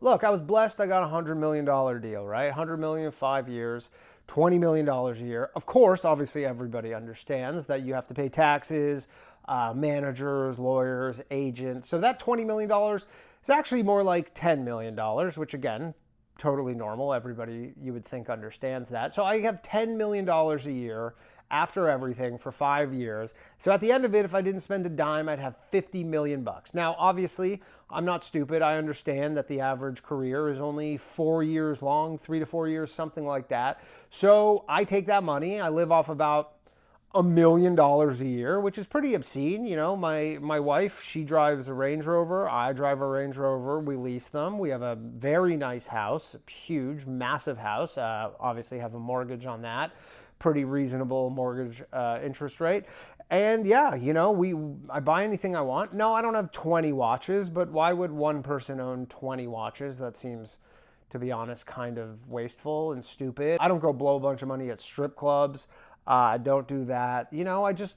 look, I was blessed. I got a $100 million deal, right? 100 million, 5 years, $20 million a year. Of course, obviously, everybody understands that you have to pay taxes, managers, lawyers, agents. So that $20 million is actually more like $10 million, which again, totally normal. Everybody you would think understands that. So I have $10 million a year after everything for 5 years. So at the end of it, if I didn't spend a dime, I'd have 50 million bucks. Now, obviously, I'm not stupid. I understand that the average career is only 4 years long, 3 to 4 years, something like that. So I take that money, I live off about $1 million a year, which is pretty obscene. You know, my wife, she drives a Range Rover. I drive a Range Rover. We lease them. We have a very nice house, huge, massive house. Obviously, have a mortgage on that. Pretty reasonable mortgage interest rate. And yeah, you know, I buy anything I want. No, I don't have 20 watches, but why would one person own 20 watches? That seems, to be honest, kind of wasteful and stupid. I don't go blow a bunch of money at strip clubs. I don't do that. You know, I just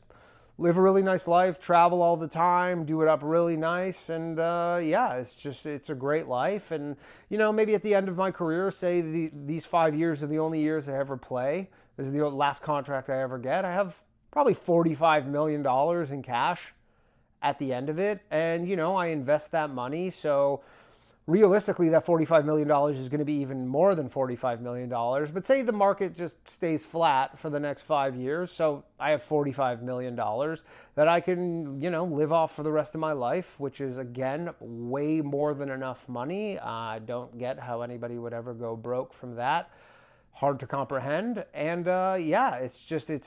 live a really nice life, travel all the time, do it up really nice. And yeah, it's a great life. And, you know, maybe at the end of my career, say these 5 years are the only years I ever play. This is the last contract I ever get. I have probably $45 million in cash at the end of it. And, you know, I invest that money. So realistically, that $45 million is going to be even more than $45 million. But say the market just stays flat for the next 5 years. So I have $45 million that I can, you know, live off for the rest of my life, which is, again, way more than enough money. I don't get how anybody would ever go broke from that. Hard to comprehend. And yeah,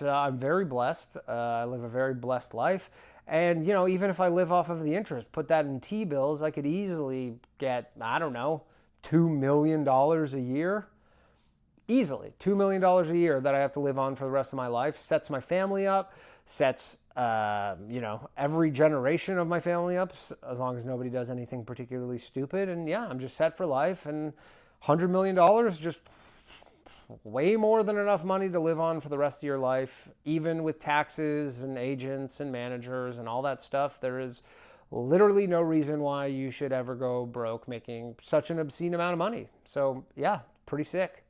I'm very blessed. I live a very blessed life. And, you know, even if I live off of the interest, put that in T-bills, I could easily get, I don't know, $2 million a year. Easily, $2 million a year that I have to live on for the rest of my life. Sets my family up, sets, you know, every generation of my family up, as long as nobody does anything particularly stupid. And yeah, I'm just set for life. And $100 million, just way more than enough money to live on for the rest of your life. Even with taxes and agents and managers and all that stuff, there is literally no reason why you should ever go broke making such an obscene amount of money. So yeah, pretty sick.